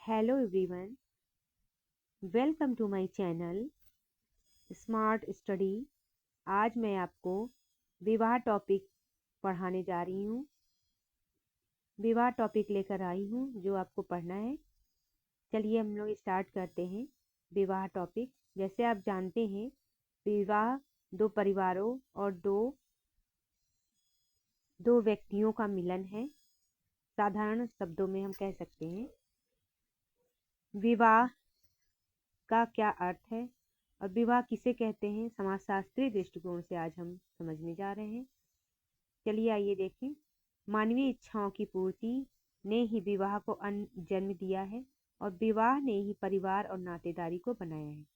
Hello everyone, welcome to my channel smart study. आज मैं आपको विवाह टॉपिक पढ़ाने जा रही हूँ। विवाह टॉपिक लेकर आई हूँ जो आपको पढ़ना है। चलिए हम लोग स्टार्ट करते हैं विवाह टॉपिक। जैसे आप जानते हैं, विवाह दो परिवारों और दो व्यक्तियों का मिलन है। साधारण शब्दों में हम कह सकते हैं विवाह का क्या अर्थ है और विवाह किसे कहते हैं, समाजशास्त्रीय दृष्टिकोण से आज हम समझने जा रहे हैं। चलिए आइए देखें। मानवीय इच्छाओं की पूर्ति ने ही विवाह को जन्म दिया है और विवाह ने ही परिवार और नातेदारी को बनाया है।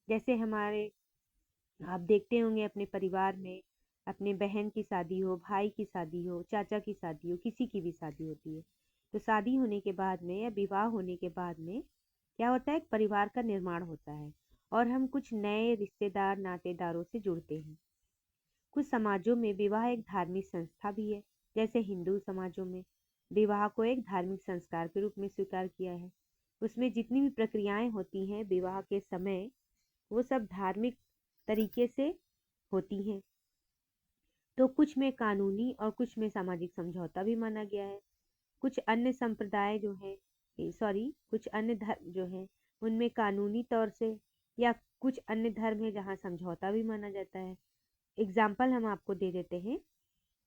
जैसे आप देखते होंगे अपने परिवार में, अपने बहन की शादी हो, भाई की शादी हो, चाचा की शादी हो, किसी की भी शादी होती है, तो शादी होने के बाद में या विवाह होने के बाद में क्या होता है, एक परिवार का निर्माण होता है और हम कुछ नए रिश्तेदार नातेदारों से जुड़ते हैं। कुछ समाजों में विवाह एक धार्मिक संस्था भी है। जैसे हिंदू समाजों में विवाह को एक धार्मिक संस्कार के रूप में स्वीकार किया है। उसमें जितनी भी प्रक्रियाएं होती हैं विवाह के समय, वो सब धार्मिक तरीके से होती हैं। तो कुछ में कानूनी और कुछ में सामाजिक समझौता भी माना गया है। कुछ अन्य संप्रदाय जो है, कुछ अन्य धर्म जो है, उनमें कानूनी तौर से या कुछ अन्य धर्म है जहाँ समझौता भी माना जाता है। एग्जाम्पल हम आपको दे देते हैं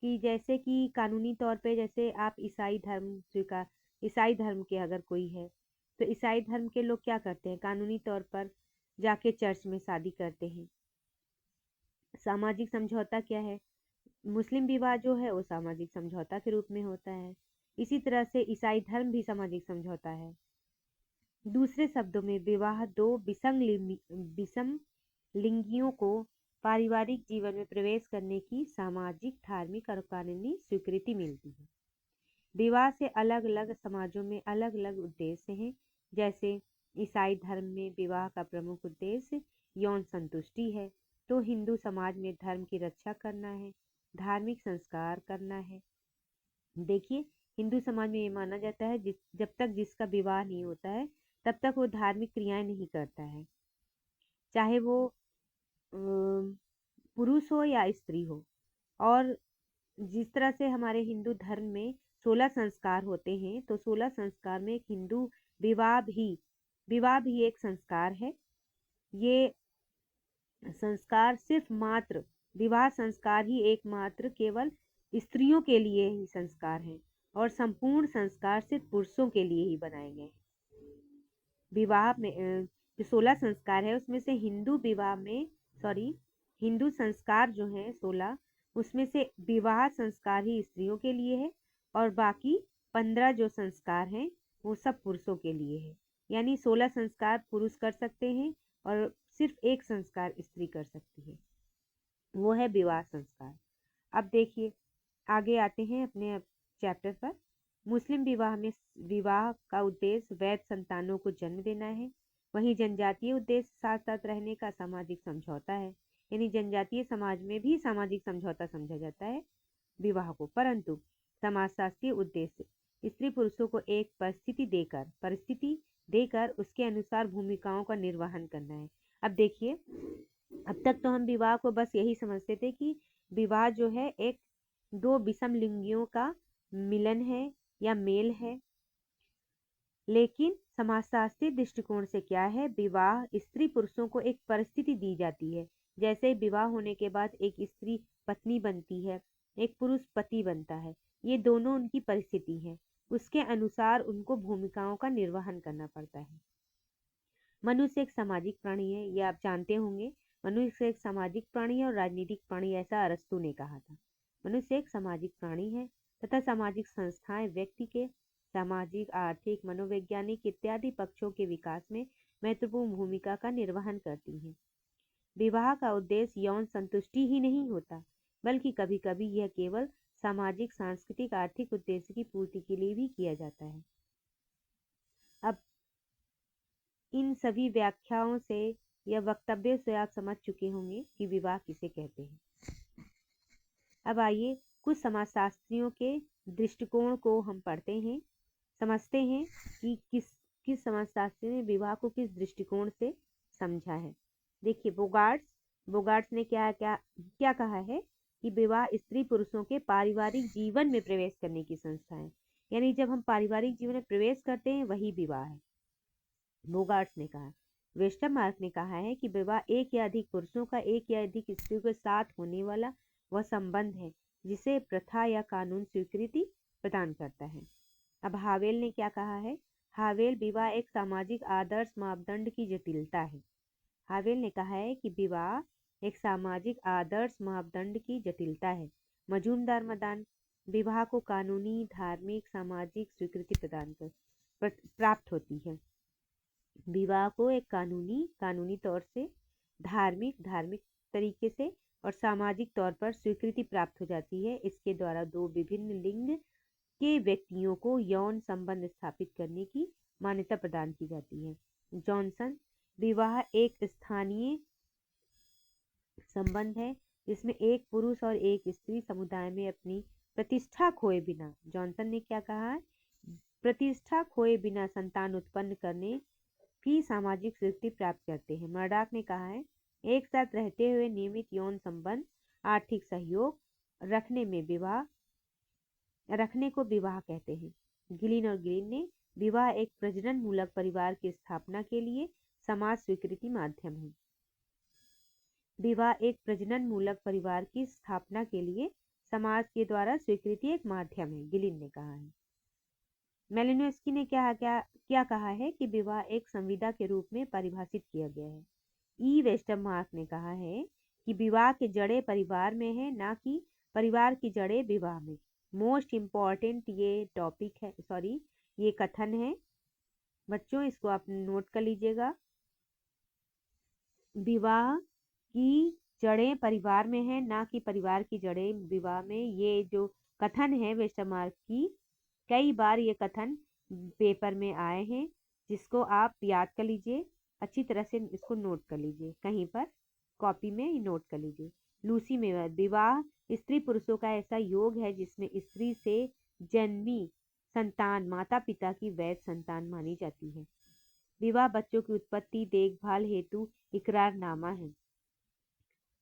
कि जैसे कि कानूनी तौर पे, जैसे आप ईसाई धर्म के अगर कोई है, तो ईसाई धर्म के लोग क्या करते हैं, कानूनी तौर पर जाके चर्च में शादी करते हैं। सामाजिक समझौता क्या है, मुस्लिम विवाह जो है वो सामाजिक समझौता के रूप में होता है। इसी तरह से ईसाई धर्म भी सामाजिक समझौता है। दूसरे शब्दों में विवाह दो विषम लिंगियों को पारिवारिक जीवन में प्रवेश करने की सामाजिक, धार्मिक और कानूनी स्वीकृति मिलती है। विवाह से अलग अलग समाजों में अलग अलग उद्देश्य हैं। जैसे ईसाई धर्म में विवाह का प्रमुख उद्देश्य यौन संतुष्टि है, तो हिंदू समाज में धर्म की रक्षा करना है, धार्मिक संस्कार करना है। देखिए, हिंदू समाज में ये माना जाता है जब तक जिसका विवाह नहीं होता है तब तक वो धार्मिक क्रियाएं नहीं करता है, चाहे वो पुरुष हो या स्त्री हो। और जिस तरह से हमारे हिंदू धर्म में 16 संस्कार होते हैं, तो 16 संस्कार में एक हिंदू विवाह भी एक संस्कार है। ये संस्कार सिर्फ मात्र विवाह संस्कार ही एकमात्र केवल स्त्रियों के लिए ही संस्कार है और संपूर्ण संस्कार सिर्फ पुरुषों के लिए ही बनाए गए हैं। विवाह में जो 16 संस्कार है उसमें से हिंदू संस्कार जो है 16, उसमें से विवाह संस्कार ही स्त्रियों के लिए है और बाकी 15 जो संस्कार हैं वो सब पुरुषों के लिए है। यानी 16 संस्कार पुरुष कर सकते हैं और सिर्फ एक संस्कार स्त्री कर सकती है, वो है विवाह संस्कार। अब देखिए, आगे आते हैं अपने चैप्टर पर। मुस्लिम विवाह का उद्देश्य वैध संतानों को जन्म देना है। वहीं जनजातीय उद्देश्य साथ साथ रहने का सामाजिक समझौता है। यानी जनजातीय समाज में भी सामाजिक समझौता समझा जाता है विवाह को, परंतु समाजशास्त्रीय उद्देश्य स्त्री पुरुषों को एक परिस्थिति देकर उसके अनुसार भूमिकाओं का निर्वहन करना है। अब देखिए, अब तक तो हम विवाह को बस यही समझते थे कि विवाह जो है एक दो विषम लिंगियों का मिलन है या मेल है, लेकिन समाजशास्त्रीय दृष्टिकोण से क्या है, विवाह स्त्री पुरुषों को एक परिस्थिति दी जाती है। जैसे विवाह होने के बाद एक स्त्री पत्नी बनती है, एक पुरुष पति बनता है, ये दोनों उनकी परिस्थिति है, उसके अनुसार उनको भूमिकाओं का निर्वहन करना पड़ता है। मनुष्य एक सामाजिक प्राणी है, ये आप जानते होंगे। मनुष्य एक सामाजिक प्राणी है और राजनीतिक प्राणी, ऐसा अरस्तु ने कहा था। मनुष्य एक सामाजिक प्राणी है तथा सामाजिक संस्थाएं व्यक्ति के सामाजिक, आर्थिक, मनोवैज्ञानिक इत्यादि पक्षों के विकास में महत्वपूर्ण भूमिका का निर्वहन करती हैं। विवाह का उद्देश्य यौन संतुष्टि ही नहीं होता, बल्कि कभी कभी यह केवल सामाजिक, सांस्कृतिक, आर्थिक उद्देश्य की पूर्ति के लिए भी किया जाता है। अब इन सभी व्याख्याओं से या वक्तव्य से आप समझ चुके होंगे कि विवाह किसे कहते हैं। अब आइए कुछ समाजशास्त्रियों के दृष्टिकोण को हम पढ़ते हैं, समझते हैं कि किस समाजशास्त्री ने विवाह को किस दृष्टिकोण से समझा है? देखिए, बोगार्ट्स ने क्या क्या क्या कहा है कि विवाह स्त्री पुरुषों के पारिवारिक जीवन में प्रवेश करने की संस्था है। यानी जब हम पारिवारिक जीवन में प्रवेश करते हैं वही विवाह है, बोगार्ट्स ने कहा। वेस्टरमार्क ने कहा है कि विवाह एक या अधिक पुरुषों का एक या अधिक स्त्रियों के साथ होने वाला वह संबंध है जिसे प्रथा या कानून स्वीकृति प्रदान करता है। अब हावेल ने क्या कहा है? हावेल, विवाह एक सामाजिक आदर्श मापदंड की जटिलता है। हावेल ने कहा है कि विवाह एक सामाजिक आदर्श मापदंड की जटिलता है। मजूमदार मदान, विवाह को कानूनी, धार्मिक, सामाजिक स्वीकृति प्रदान कर प्राप्त होती है। विवाह को एक कानूनी तौर से, धार्मिक तरीके से और सामाजिक तौर पर स्वीकृति प्राप्त हो जाती है। इसके द्वारा दो विभिन्न लिंग के व्यक्तियों को यौन संबंध स्थापित करने की मान्यता प्रदान की जाती है। जॉनसन, विवाह एक स्थानीय संबंध है जिसमें एक पुरुष और एक स्त्री समुदाय में अपनी प्रतिष्ठा खोए बिना, जॉनसन ने क्या कहा, प्रतिष्ठा खोए बिना संतान उत्पन्न करने की सामाजिक स्वीकृति प्राप्त करते हैं। मर्डॉक ने कहा है, एक साथ रहते हुए नियमित यौन संबंध, आर्थिक सहयोग रखने को विवाह कहते हैं। गिलिन और ग्रीन ने, विवाह एक प्रजनन मूलक परिवार की स्थापना के लिए समाज स्वीकृति माध्यम है। विवाह एक प्रजनन मूलक परिवार की स्थापना के लिए समाज के द्वारा स्वीकृति एक माध्यम है, गिलिन ने कहा है। मेलिनोस्की ने क्या कहा है कि विवाह एक संविदा के रूप में परिभाषित किया गया है। ई वेस्टरमार्क ने कहा है कि विवाह की जड़ें परिवार में है, ना कि परिवार की जड़ें विवाह में। मोस्ट इम्पॉर्टेंट ये कथन है बच्चों, इसको आप नोट कर लीजिएगा। विवाह की जड़ें परिवार में है, ना कि परिवार की जड़ें विवाह में। ये जो कथन है वेस्टरमार्क की, कई बार ये कथन पेपर में आए हैं, जिसको आप याद कर लीजिए, अच्छी तरह से इसको नोट कर लीजिए, कहीं पर कॉपी में नोट कर लीजिए। लूसी मेयर, विवाह स्त्री पुरुषों का ऐसा योग है जिसमें स्त्री से जन्मी संतान माता पिता की वैध संतान मानी जाती है। विवाह बच्चों की उत्पत्ति देखभाल हेतु इकरारनामा है।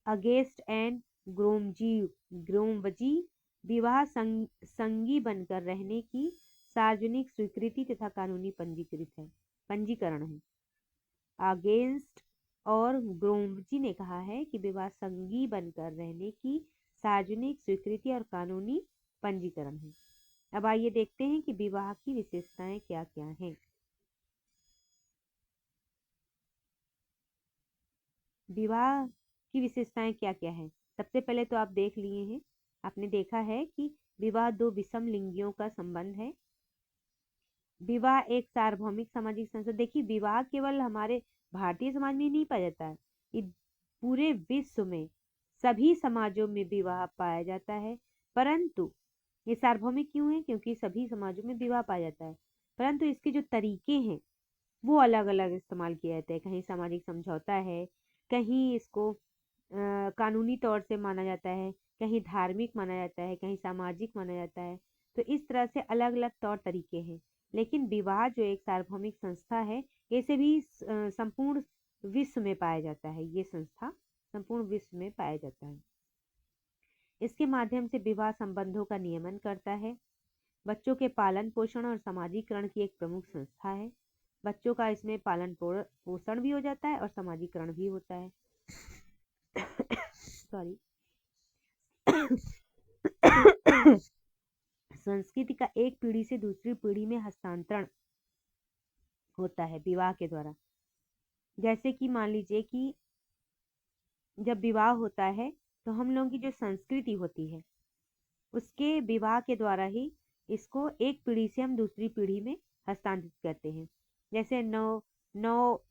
अगेस्ट एंड ग्रोमवजी, विवाह संगी बनकर रहने की सार्वजनिक स्वीकृति तथा कानूनी पंजीकरण है। अगेंस्ट और ग्रोमवजी ने कहा है कि विवाह संगी बनकर रहने की सार्वजनिक स्वीकृति और कानूनी पंजीकरण है। अब आइए देखते हैं कि विवाह की विशेषताएं क्या क्या हैं। विवाह की विशेषताएं क्या क्या है? सबसे पहले तो आप देख लिए हैं, आपने देखा है कि विवाह दो विषम लिंगियों का संबंध है। विवाह एक सार्वभौमिक सामाजिक संस्था। देखिए, विवाह केवल हमारे भारतीय समाज में नहीं पाया जाता है, ये पूरे विश्व में सभी समाजों में विवाह पाया जाता है। परंतु ये सार्वभौमिक क्यों है? क्योंकि सभी समाजों में विवाह पाया जाता है, परंतु इसके जो तरीके हैं वो अलग अलग इस्तेमाल किए जाते हैं। कहीं सामाजिक समझौता है, कहीं इसको कानूनी तौर से माना जाता है, कहीं धार्मिक माना जाता है, कहीं सामाजिक माना जाता है। तो इस तरह से अलग अलग तौर तरीके हैं। लेकिन विवाह जो एक सार्वभौमिक संस्था है, इसे भी संपूर्ण विश्व में पाया जाता है। ये संस्था संपूर्ण विश्व में पाया जाता है। इसके माध्यम से विवाह संबंधों का नियमन करता है। बच्चों के पालन पोषण और सामाजिकरण की एक प्रमुख संस्था है। बच्चों का इसमें पालन पोषण भी हो जाता है और सामाजिकरण भी होता है। सॉरी संस्कृति का एक पीढ़ी से दूसरी पीढ़ी में हस्तांतरण होता है विवाह के द्वारा। जैसे कि मान लीजिए कि जब विवाह होता है तो हम लोगों की जो संस्कृति होती है उसके विवाह के द्वारा ही इसको एक पीढ़ी से हम दूसरी पीढ़ी में हस्तांतरित करते हैं। जैसे नौ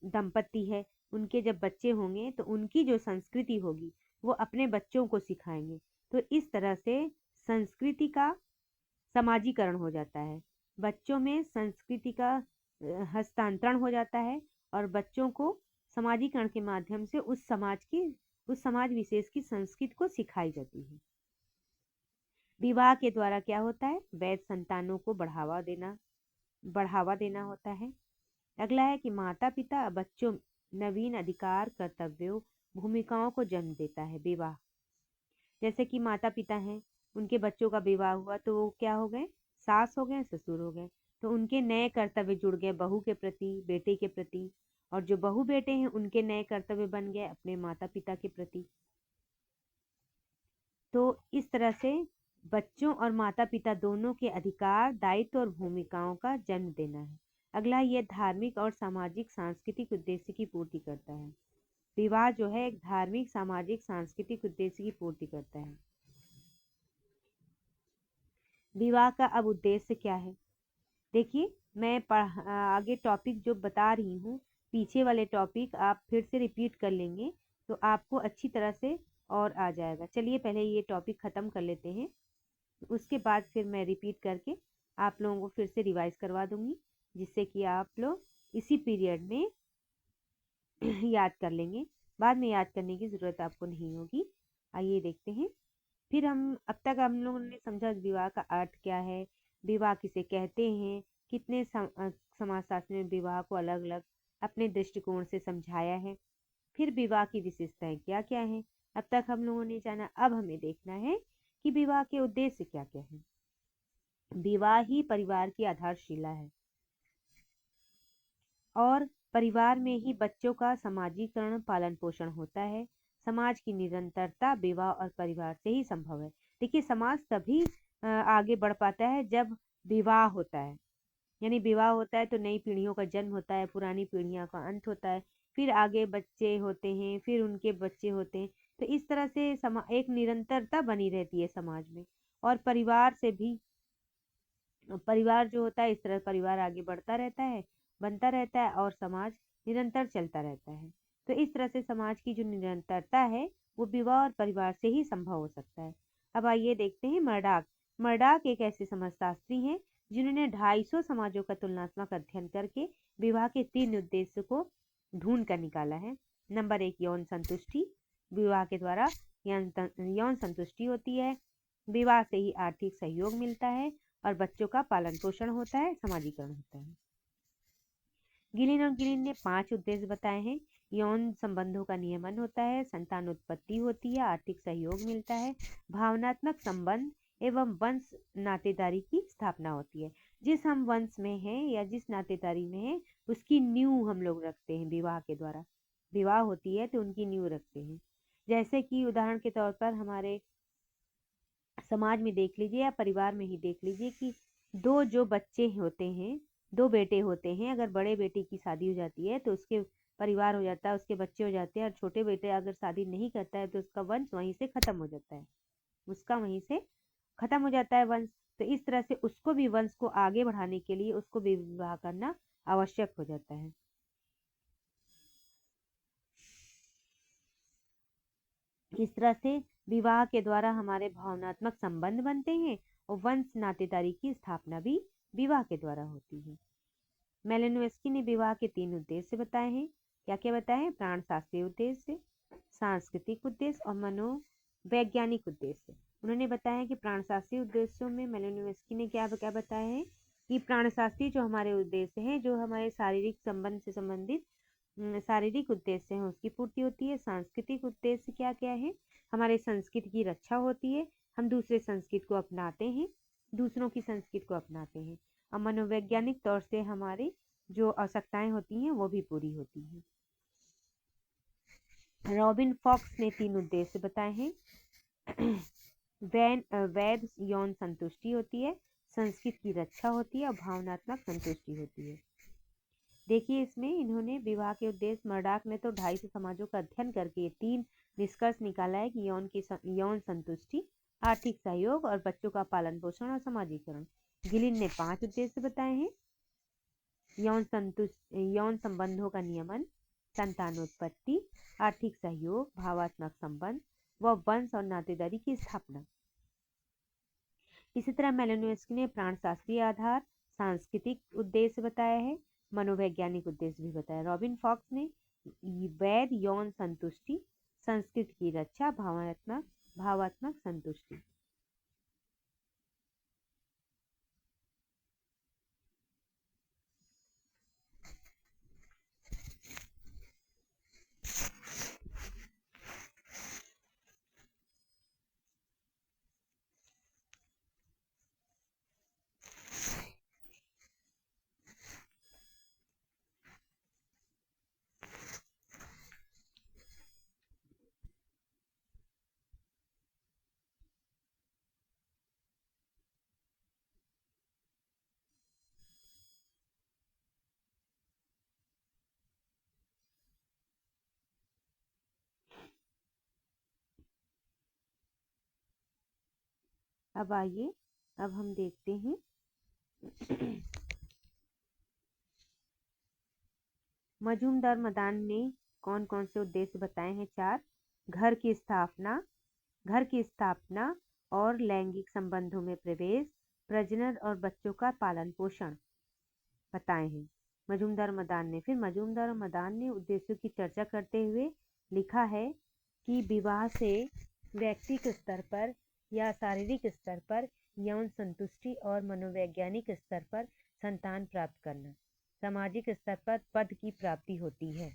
दंपति है, उनके जब बच्चे होंगे तो उनकी जो संस्कृति होगी वो अपने बच्चों को सिखाएंगे। तो इस तरह से संस्कृति का समाजीकरण हो जाता है, बच्चों में संस्कृति का हस्तांतरण हो जाता है और बच्चों को समाजीकरण के माध्यम से उस समाज विशेष की संस्कृति को सिखाई जाती है। विवाह के द्वारा क्या होता है? वैध संतानों को बढ़ावा देना होता है। अगला है कि माता पिता बच्चों नवीन अधिकार, कर्तव्यों, भूमिकाओं को जन्म देता है। विवाह, जैसे कि माता पिता हैं, उनके बच्चों का विवाह हुआ तो वो क्या हो गए, सास हो गए, ससुर हो गए, तो उनके नए कर्तव्य जुड़ गए बहू के प्रति, बेटे के प्रति, और जो बहू बेटे हैं उनके नए कर्तव्य बन गए अपने माता पिता के प्रति। तो इस तरह से बच्चों और माता पिता दोनों के अधिकार, दायित्व और भूमिकाओं का जन्म देना है। अगला, ये धार्मिक और सामाजिक सांस्कृतिक उद्देश्य की पूर्ति करता है। विवाह जो है एक धार्मिक, सामाजिक, सांस्कृतिक उद्देश्य की पूर्ति करता है। विवाह का अब उद्देश्य क्या है, देखिए मैं आगे टॉपिक जो बता रही हूँ, पीछे वाले टॉपिक आप फिर से रिपीट कर लेंगे तो आपको अच्छी तरह से और आ जाएगा। चलिए पहले ये टॉपिक ख़त्म कर लेते हैं, उसके बाद फिर मैं रिपीट करके आप लोगों को फिर से रिवाइज करवा दूंगी, जिससे कि आप लोग इसी पीरियड में याद कर लेंगे। बाद में याद करने की ज़रूरत आपको नहीं होगी। आइए देखते हैं। फिर अब तक हम लोगों ने समझा विवाह का अर्थ क्या है, विवाह किसे कहते हैं, कितने समाजशास्त्र में विवाह को अलग अलग अपने दृष्टिकोण से समझाया है, फिर विवाह की विशेषताएं क्या क्या हैं, अब तक हम लोगों ने जाना। अब हमें देखना है कि विवाह के उद्देश्य क्या क्या है। विवाह ही परिवार की आधारशिला है और परिवार में ही बच्चों का समाजीकरण, पालन पोषण होता है। समाज की निरंतरता विवाह और परिवार से ही संभव है। देखिए समाज तभी आगे बढ़ पाता है जब विवाह होता है, यानी विवाह होता है तो नई पीढ़ियों का जन्म होता है, पुरानी पीढ़ियों का अंत होता है, फिर आगे बच्चे होते हैं, फिर उनके बच्चे होते हैं। तो इस तरह से एक निरंतरता बनी रहती है समाज में। और परिवार से भी, परिवार जो होता है, इस तरह परिवार आगे बढ़ता रहता है, बनता रहता है और समाज निरंतर चलता रहता है। तो इस तरह से समाज की जो निरंतरता है वो विवाह और परिवार से ही संभव हो सकता है। अब आइए देखते हैं मर्डाक। मर्डाक एक ऐसे समाजशास्त्री हैं जिन्होंने 250 समाजों का तुलनात्मक अध्ययन करके विवाह के 3 उद्देश्य को ढूंढ कर निकाला है। नंबर 1, यौन संतुष्टि। विवाह के द्वारा यौन संतुष्टि होती है, विवाह से ही आर्थिक सहयोग मिलता है और बच्चों का पालन पोषण होता है, समाजीकरण होता है। गिलिन और गिलिन ने 5 उद्देश्य बताए हैं। यौन संबंधों का नियमन होता है, संतान उत्पत्ति होती है, आर्थिक सहयोग मिलता है, भावनात्मक संबंध एवं वंश नातेदारी की स्थापना होती है। जिस हम वंश में हैं या जिस नातेदारी में हैं उसकी नींव हम लोग रखते हैं विवाह के द्वारा। विवाह होती है तो उनकी नींव रखते हैं। जैसे कि उदाहरण के तौर पर हमारे समाज में देख लीजिए या परिवार में ही देख लीजिए कि दो जो बच्चे होते हैं, 2 बेटे होते हैं, अगर बड़े बेटे की शादी हो जाती है तो उसके परिवार हो जाता है, उसके बच्चे हो जाते हैं, और छोटे बेटे अगर शादी नहीं करता है तो उसका वंश वहीं से खत्म हो जाता है, उसका वहीं से खत्म हो जाता है वंश। तो इस तरह से उसको भी वंश को आगे बढ़ाने के लिए उसको भी विवाह करना आवश्यक हो जाता है। इस तरह से विवाह के द्वारा हमारे भावनात्मक संबंध बनते हैं और वंश नातेदारी की स्थापना भी विवाह के द्वारा होती है। मेलिनोव्स्की ने विवाह के 3 उद्देश्य बताए हैं। क्या क्या बताए हैं? प्राणशास्त्रीय उद्देश्य, सांस्कृतिक उद्देश्य और मनोवैज्ञानिक उद्देश्य। उन्होंने बताया कि प्राणशास्त्रीय उद्देश्यों में मेलिनोव्स्की ने क्या क्या बताया है कि प्राणशास्त्रीय जो हमारे उद्देश्य हैं, जो हमारे शारीरिक संबंध से संबंधित शारीरिक उद्देश्य है उसकी पूर्ति होती है। सांस्कृतिक उद्देश्य क्या क्या है? हमारे संस्कृति की रक्षा होती है, हम दूसरे संस्कृति को अपनाते हैं, दूसरों की संस्कृति को अपनाते हैं। और मनोवैज्ञानिक तौर से हमारी जो आवश्यकताएं होती हैं वो भी पूरी होती हैं। रॉबिन फॉक्स ने 3 उद्देश्य बताए हैं। वैध यौन संतुष्टि होती है, संस्कृति की रक्षा होती है और भावनात्मक संतुष्टि होती है। देखिए इसमें इन्होंने विवाह के उद्देश्य, मर्डाक ने तो 250 समाजों का अध्ययन करके ये 3 निष्कर्ष निकाला है कि यौन संतुष्टि, आर्थिक सहयोग और बच्चों का पालन पोषण और समाजीकरण। गिलिन ने 5 उद्देश्य बताए हैं। यौन संबंधों का नियमन, संतानोत्पत्ति, आर्थिक सहयोग, भावात्मक संबंध व वंश और नातेदारी की स्थापना। इसी तरह मेलिनोव्स्की ने प्राणशास्त्रीय आधार, सांस्कृतिक उद्देश्य बताया है, मनोवैज्ञानिक उद्देश्य भी बताया। रॉबिन फॉक्स ने वैध यौन संतुष्टि, संस्कृति की रक्षा, भावात्मक संतुष्टि। अब आइए, अब हम देखते हैं मजूमदार मदान ने कौन कौन से उद्देश्य बताए हैं? 4। घर की स्थापना, घर की स्थापना और लैंगिक संबंधों में प्रवेश, प्रजनन और बच्चों का पालन पोषण बताए हैं मजूमदार मदान ने। फिर मजूमदार मदान ने उद्देश्यों की चर्चा करते हुए लिखा है कि विवाह से व्यक्तिगत स्तर पर या शारीरिक स्तर पर यौन संतुष्टि और मनोवैज्ञानिक स्तर पर संतान प्राप्त करना, सामाजिक स्तर पर पद की प्राप्ति होती है।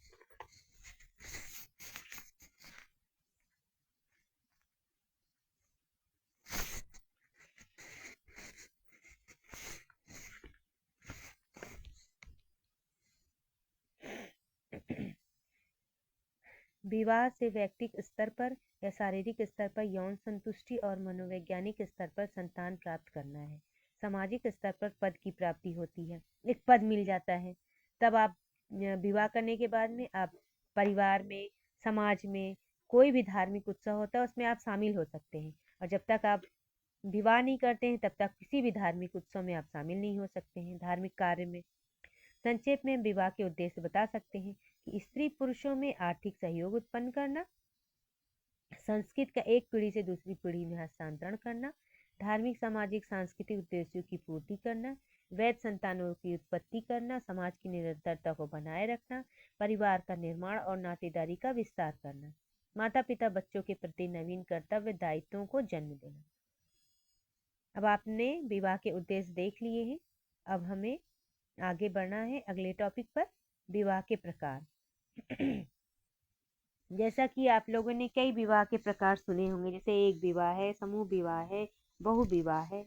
विवाह से व्यक्तिगत स्तर पर या शारीरिक स्तर पर यौन संतुष्टि और मनोवैज्ञानिक स्तर पर संतान प्राप्त करना है। सामाजिक स्तर पर पद की प्राप्ति होती है, एक पद मिल जाता है। तब आप विवाह करने के बाद में आप परिवार में, समाज में कोई भी धार्मिक उत्सव होता है उसमें आप शामिल हो सकते हैं। और जब तक आप विवाह नहीं करते हैं तब तक किसी भी धार्मिक उत्सव में आप शामिल नहीं हो सकते हैं, धार्मिक कार्य में। संक्षेप में विवाह के उद्देश्य बता सकते हैं कि स्त्री पुरुषों में आर्थिक सहयोग उत्पन्न करना, संस्कृत का एक पीढ़ी से दूसरी पीढ़ी में हस्तांतरण करना, धार्मिक सामाजिक सांस्कृतिक उद्देश्यों की पूर्ति करना, वैध संतानों की उत्पत्ति करना, समाज की निरंतरता को बनाए रखना, परिवार का निर्माण और नातेदारी का विस्तार करना, माता पिता बच्चों के प्रति नवीन कर्तव्य दायित्वों को जन्म देना। अब आपने विवाह के उद्देश्य देख लिए हैं। अब हमें आगे बढ़ना है अगले टॉपिक पर, विवाह के प्रकार। जैसा कि आप लोगों ने कई विवाह के प्रकार सुने होंगे, जैसे एक विवाह है, समूह विवाह है, बहु विवाह है।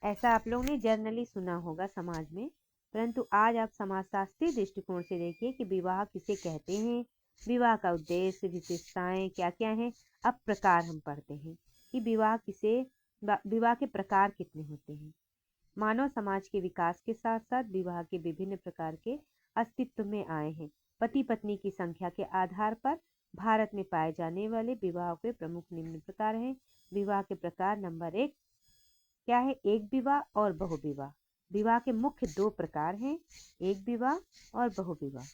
ऐसा आप लोगों ने जर्नली सुना होगा समाज में। परंतु आज आप समाजशास्त्रीय दृष्टिकोण से देखिए कि विवाह किसे कहते हैं, विवाह का उद्देश्य, विशेषताएं क्या क्या हैं। अब प्रकार हम पढ़ते हैं कि विवाह के प्रकार कितने होते हैं। मानव समाज के विकास के साथ साथ विवाह के विभिन्न प्रकार के अस्तित्व में आए हैं। पति पत्नी की संख्या के आधार पर भारत में पाए जाने वाले विवाह के प्रमुख निम्न प्रकार हैं। विवाह के प्रकार नंबर 1 क्या है? एक विवाह और बहु विवाह। विवाह के मुख्य 2 प्रकार हैं, एक विवाह और बहु विवाह।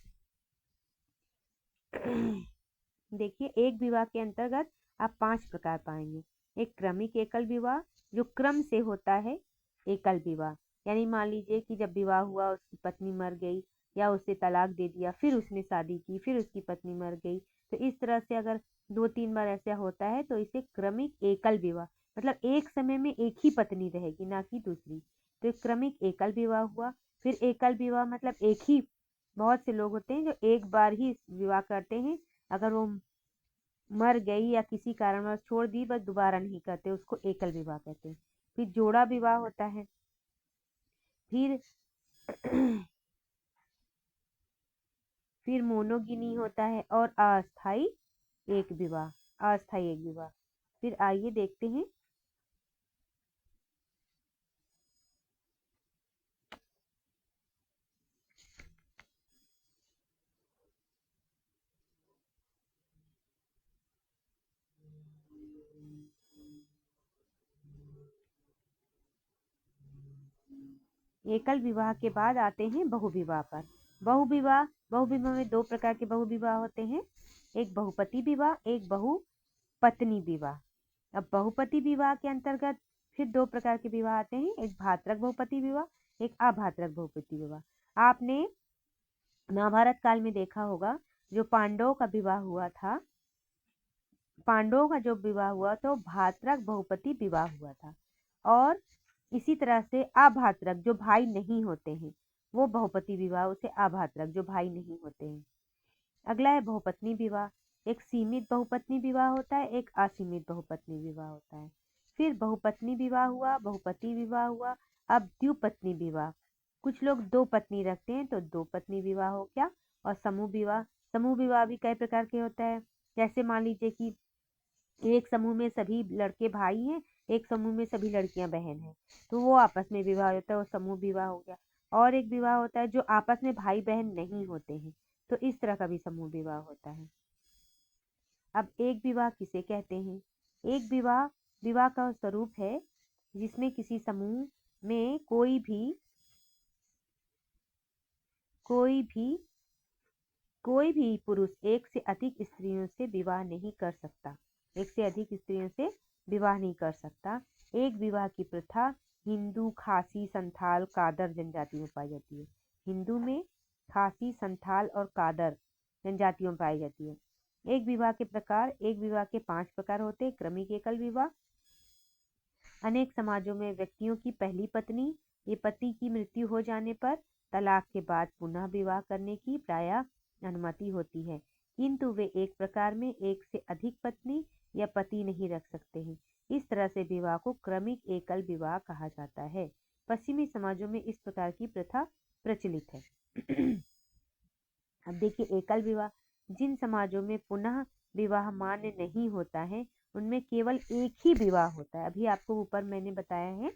देखिए, एक विवाह के अंतर्गत आप 5 प्रकार पाएंगे। एक क्रमिक एकल विवाह, जो क्रम से होता है। एकल विवाह यानी मान लीजिए कि जब विवाह हुआ उसकी पत्नी मर गई या उसे तलाक दे दिया, फिर उसने शादी की, फिर उसकी पत्नी मर गई, तो इस तरह से अगर 2-3 बार ऐसा होता है तो इसे क्रमिक एकल विवाह, मतलब एक समय में एक ही पत्नी रहेगी, ना कि दूसरी, तो एक क्रमिक एकल विवाह हुआ। फिर एकल विवाह मतलब एक ही, बहुत से लोग होते हैं जो एक बार ही विवाह करते हैं, अगर वो मर गई या किसी कारणवश छोड़ दी, बस दोबारा नहीं करते, उसको एकल विवाह कहते हैं। फिर जोड़ा विवाह होता है। फिर फिर मोनोगिनी होता है और अस्थाई एक विवाह, अस्थाई एक विवाह। फिर आइए देखते हैं एकल विवाह के बाद आते हैं बहु विवाह पर। बहु विवाह में 2 प्रकार के बहु विवाह होते हैं, एक बहुपति विवाह, एक बहुपत्नी विवाह। अब बहुपति विवाह के अंतर्गत फिर 2 प्रकार के विवाह आते हैं, एक भातृक बहुपति विवाह, एक अभातृक बहुपति विवाह। आपने महाभारत काल में देखा होगा, जो पांडवों का विवाह हुआ था, पांडवों का जो विवाह हुआ तो भातृक बहुपति विवाह हुआ था। और इसी तरह से अभातृक, जो भाई नहीं होते हैं, वो बहुपति विवाह, उसे अभातृक, जो भाई नहीं होते हैं। अगला है बहुपत्नी विवाह। एक सीमित बहुपत्नी विवाह होता है, एक असीमित बहुपत्नी विवाह होता है। फिर बहुपत्नी विवाह हुआ, बहुपति विवाह हुआ। अब द्विपत्नी विवाह, कुछ लोग 2 पत्नी रखते हैं तो 2 पत्नी विवाह हो गया। और समूह विवाह भी कई प्रकार के होता है। जैसे मान लीजिए कि एक समूह में सभी लड़के भाई हैं, एक समूह में सभी लड़कियां बहन हैं, तो वो आपस में विवाह होता है, वो समूह विवाह हो गया। और एक विवाह होता है जो आपस में भाई बहन नहीं होते हैं, तो इस तरह का भी समूह विवाह होता है। अब एक विवाह किसे कहते हैं? एक विवाह, विवाह का स्वरूप है जिसमें किसी समूह में कोई भी पुरुष एक से अधिक स्त्रियों से विवाह नहीं कर सकता। एक से अधिक स्त्रियों से विवाह नहीं कर सकता। एक विवाह की प्रथा हिंदू, खासी, संथाल, कादर जनजाति में पाई जाती है। हिंदू में खासी, संथाल और कादर जनजातियों में पाई जाती है। एक विवाह के प्रकार, एक विवाह के 5 प्रकार होते हैं। क्रमिक एकल विवाह, अनेक समाजों में व्यक्तियों की पहली पत्नी या पति की मृत्यु हो जाने पर तलाक के बाद पुनः विवाह करने की प्रायः अनुमति होती है, किंतु वे एक प्रकार में एक से अधिक पत्नी या पति नहीं रख सकते हैं। इस तरह से विवाह को क्रमिक एकल विवाह कहा जाता है। पश्चिमी समाजों में इस प्रकार की प्रथा प्रचलित है। अब देखिए एकल विवाह, जिन समाजों में पुनः विवाह मान्य नहीं होता है उनमें केवल एक ही विवाह होता है। अभी आपको ऊपर मैंने बताया है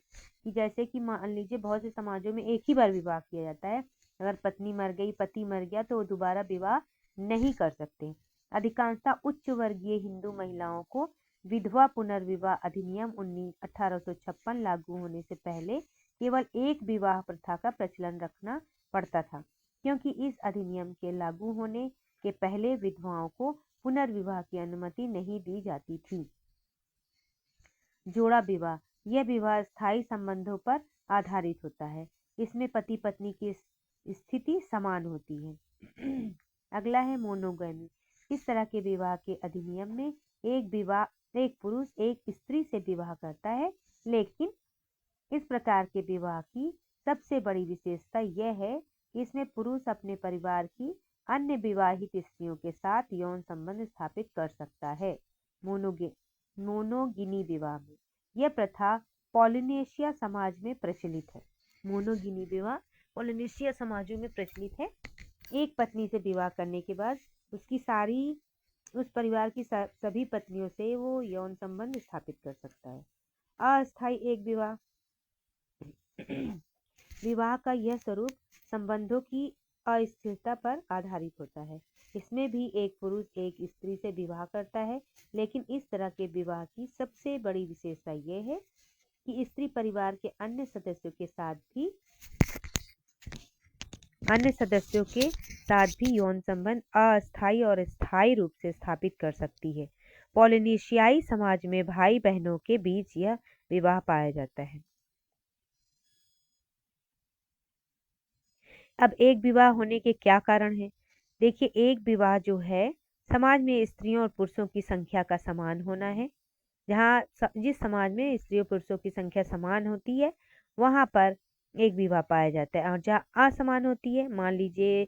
कि जैसे कि मान लीजिए बहुत से समाजों में एक ही बार विवाह किया जाता है। अगर पत्नी मर गई, पति मर गया तो वो दोबारा विवाह नहीं कर सकते। अधिकांशतः उच्च वर्गीय हिंदू महिलाओं को विधवा पुनर्विवाह अधिनियम 1856 लागू होने से पहले केवल एक विवाह प्रथा का प्रचलन रखना पड़ता था, क्योंकि इस अधिनियम के लागू होने के पहले विधवाओं को पुनर्विवाह की अनुमति नहीं दी जाती थी। जोड़ा विवाह, यह विवाह स्थायी संबंधों पर आधारित होता है। इसमें पति पत्नी की स्थिति समान होती है। अगला है मोनोगैमी। इस तरह के विवाह के अधिनियम में एक पुरुष एक स्त्री से विवाह करता है, लेकिन इस प्रकार के विवाह की सबसे बड़ी विशेषता यह है कि इसमें पुरुष अपने परिवार की अन्य विवाहित स्त्रियों के साथ यौन संबंध स्थापित कर सकता है। मोनोगिनी विवाह में यह प्रथा पॉलिनेशिया समाज में प्रचलित है। मोनोगिनी विवाह पॉलिनेशिया समाजों में प्रचलित है। एक पत्नी से विवाह करने के बाद उस परिवार की सभी पत्नियों से वो यौन संबंध स्थापित कर सकता है। अस्थायी एक विवाह, विवाह का यह स्वरूप संबंधों की अस्थिरता पर आधारित होता है। इसमें भी एक पुरुष एक स्त्री से विवाह करता है, लेकिन इस तरह के विवाह की सबसे बड़ी विशेषता यह है कि स्त्री परिवार के अन्य सदस्यों के साथ भी यौन संबंध अस्थायी और स्थायी रूप से स्थापित कर सकती है। पॉलिनेशियाई समाज में भाई बहनों के बीच यह विवाह पाया जाता है। अब एक विवाह होने के क्या कारण है? देखिए, एक विवाह जो है समाज में स्त्रियों और पुरुषों की संख्या का समान होना है। जिस समाज में स्त्रियों पुरुषों की संख्या समान होती है वहां पर एक विवाह पाया जाता है, और जहाँ असमान होती है, मान लीजिए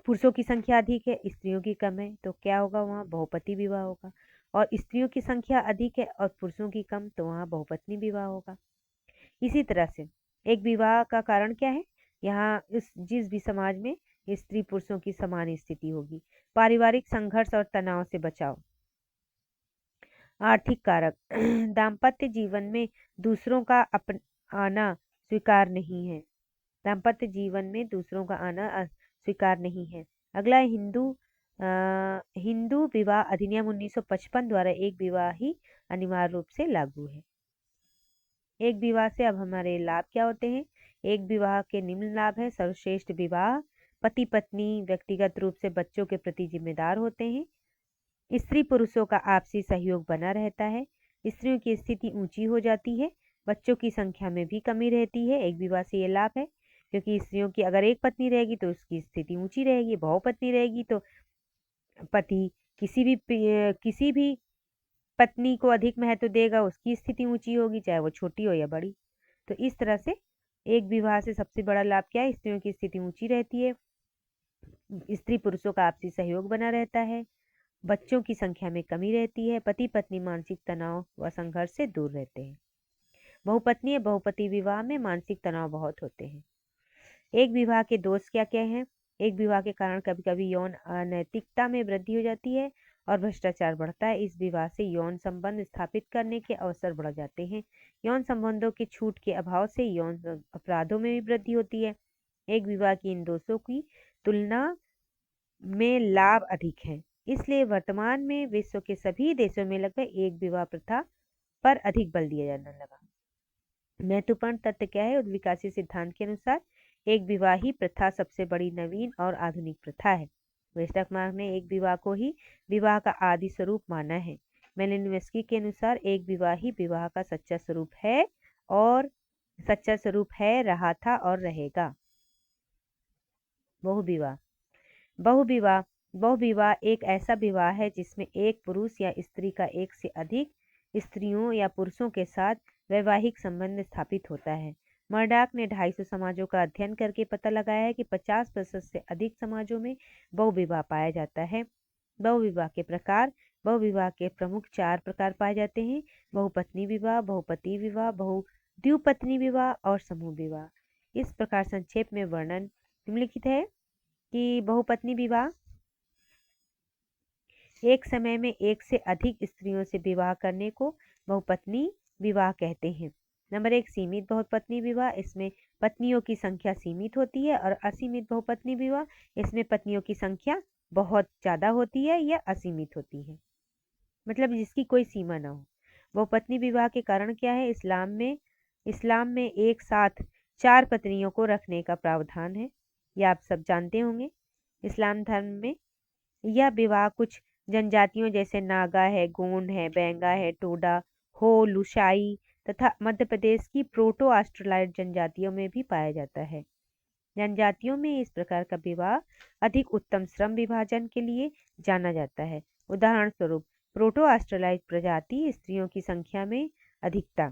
पुरुषों की संख्या अधिक है, स्त्रियों की कम है, तो क्या होगा? वहाँ बहुपति विवाह होगा। और स्त्रियों की संख्या अधिक है और पुरुषों की कम, तो वहाँ बहुपत्नी विवाह होगा। इसी तरह से एक विवाह का कारण क्या है? यहाँ जिस भी समाज में स्त्री पुरुषों की समान स्थिति होगी। पारिवारिक संघर्ष और तनाव से बचाव। आर्थिक कारक दाम्पत्य जीवन में दूसरों का आना स्वीकार नहीं है। दाम्पत्य जीवन में दूसरों का आना स्वीकार नहीं है। अगला है हिंदू विवाह अधिनियम 1955 द्वारा एक विवाह ही अनिवार्य रूप से लागू है। एक विवाह से अब हमारे लाभ क्या होते हैं? एक विवाह के निम्न लाभ है। सर्वश्रेष्ठ विवाह, पति पत्नी व्यक्तिगत रूप से बच्चों के प्रति जिम्मेदार होते हैं। स्त्री पुरुषों का आपसी सहयोग बना रहता है। स्त्रियों की स्थिति ऊंची हो जाती है। बच्चों की संख्या में भी कमी रहती है। एक विवाह से ये लाभ है, क्योंकि स्त्रियों की अगर एक पत्नी रहेगी तो उसकी स्थिति ऊंची रहेगी। बहुपत्नी रहेगी तो पति किसी भी पत्नी को अधिक महत्व देगा, उसकी स्थिति ऊंची होगी, चाहे वो छोटी हो या बड़ी। तो इस तरह से एक विवाह से सबसे बड़ा लाभ क्या है? स्त्रियों की स्थिति ऊंची रहती है, स्त्री पुरुषों का आपसी सहयोग बना रहता है, बच्चों की संख्या में कमी रहती है, पति पत्नी मानसिक तनाव व संघर्ष से दूर रहते हैं। बहुपत्नी या बहुपति विवाह में मानसिक तनाव बहुत होते हैं। एक विवाह के दोष क्या क्या हैं? एक विवाह के कारण कभी कभी यौन अनैतिकता में वृद्धि हो जाती है और भ्रष्टाचार बढ़ता है। इस विवाह से यौन संबंध स्थापित करने के अवसर बढ़ जाते हैं। यौन संबंधों की छूट के अभाव से यौन अपराधों में भी वृद्धि होती है। एक विवाह की इन दोषों की तुलना में लाभ अधिक है, इसलिए वर्तमान में विश्व के सभी देशों में लगभग एक विवाह प्रथा पर अधिक बल दिया जाने लगा। महत्वपूर्ण तथ्य क्या है? उद्विकासी सिद्धांत के अनुसार एक विवाह ही प्रथा सबसे बड़ी नवीन और आधुनिक प्रथा है। वेस्टरमार्क मार्ग ने एक विवाह को ही विवाह का आदि स्वरूप माना है। मेलिनोव्स्की के अनुसार एक विवाह ही विवाह का सच्चा स्वरूप है, रहा था और रहेगा। बहुविवाह बहुविवाह बहुविवाह एक ऐसा विवाह है जिसमें एक पुरुष या स्त्री का एक से अधिक स्त्रियों या पुरुषों के साथ वैवाहिक संबंध स्थापित होता है। मर्डॉक ने 250 समाजों का अध्ययन करके पता लगाया है कि 50% से अधिक समाजों में बहुविवाह पाया जाता है। बहुविवाह के प्रकार बहुविवाह के प्रमुख 4 प्रकार पाए जाते हैं: बहुपत्नी विवाह, बहुपति विवाह, बहुद्विपत्नी विवाह और समूह विवाह। इस प्रकार संक्षेप में वर्णन निम्नलिखित है कि बहुपत्नी विवाह एक समय में एक से अधिक स्त्रियों से विवाह करने को बहुपत्नी विवाह कहते हैं। नंबर 1, सीमित बहुपत्नी विवाह। इसमें पत्नियों की संख्या सीमित होती है। और असीमित बहुपत्नी विवाह, इसमें पत्नियों की संख्या बहुत ज़्यादा होती है या असीमित होती है, मतलब जिसकी कोई सीमा ना हो। बहुपत्नी विवाह के कारण क्या है? इस्लाम में एक साथ 4 पत्नियों को रखने का प्रावधान है। यह आप सब जानते होंगे। इस्लाम धर्म में यह विवाह कुछ जनजातियों जैसे नागा है, गोंड है, बेंगा है, टोडा, हो, लुशाई तथा मध्य प्रदेश की प्रोटो ऑस्ट्रेलाइड जनजातियों में भी पाया जाता है। जनजातियों में इस प्रकार का विवाह अधिक उत्तम श्रम विभाजन के लिए जाना जाता है। उदाहरण स्वरूप प्रोटो ऑस्ट्रेलाइड प्रजाति स्त्रियों की संख्या में अधिकता,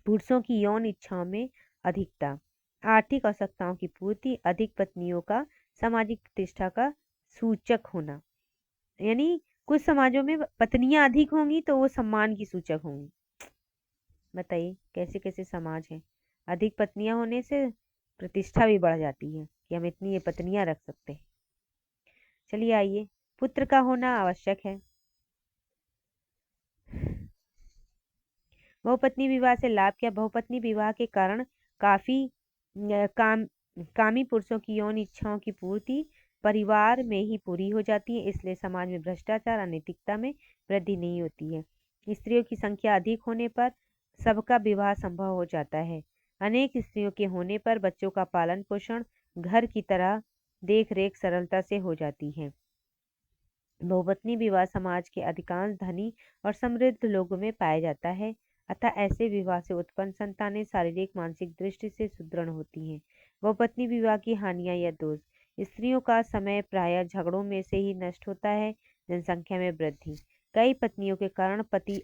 पुरुषों की यौन इच्छाओं में अधिकता, आर्थिक आवश्यकताओं की पूर्ति, अधिक पत्नियों का सामाजिक प्रतिष्ठा का सूचक होना। यानी कुछ समाजों में पत्नियां अधिक होंगी तो वो सम्मान की सूचक होंगी। बताइए कैसे कैसे समाज हैं। अधिक पत्नियां होने से प्रतिष्ठा भी बढ़ जाती है कि हम इतनी ये पत्नियां रख सकते हैं। चलिए आइए, पुत्र का होना आवश्यक है। बहुपत्नी विवाह से लाभ क्या? बहुपत्नी विवाह के कारण कामी पुरुषों की यौन इच्छाओं की पूर्ति परिवार में ही पूरी हो जाती है, इसलिए समाज में भ्रष्टाचार, अनैतिकता में वृद्धि नहीं होती है। स्त्रियों की संख्या अधिक होने पर सबका विवाह संभव हो जाता है। अनेक स्त्रियों के होने पर बच्चों का पालन पोषण घर की तरह देख रेख सरलता से हो जाती है। बहुपत्नी विवाह समाज के अधिकांश धनी और समृद्ध लोगों में पाया जाता है, अतः ऐसे विवाह से उत्पन्न संतानें शारीरिक मानसिक दृष्टि से सुदृढ़ होती हैं। बहुपत्नी विवाह की हानियां या दोष: स्त्रियों का समय प्रायः झगड़ों में से ही नष्ट होता है। जनसंख्या में वृद्धि: कई पत्नियों के कारण पति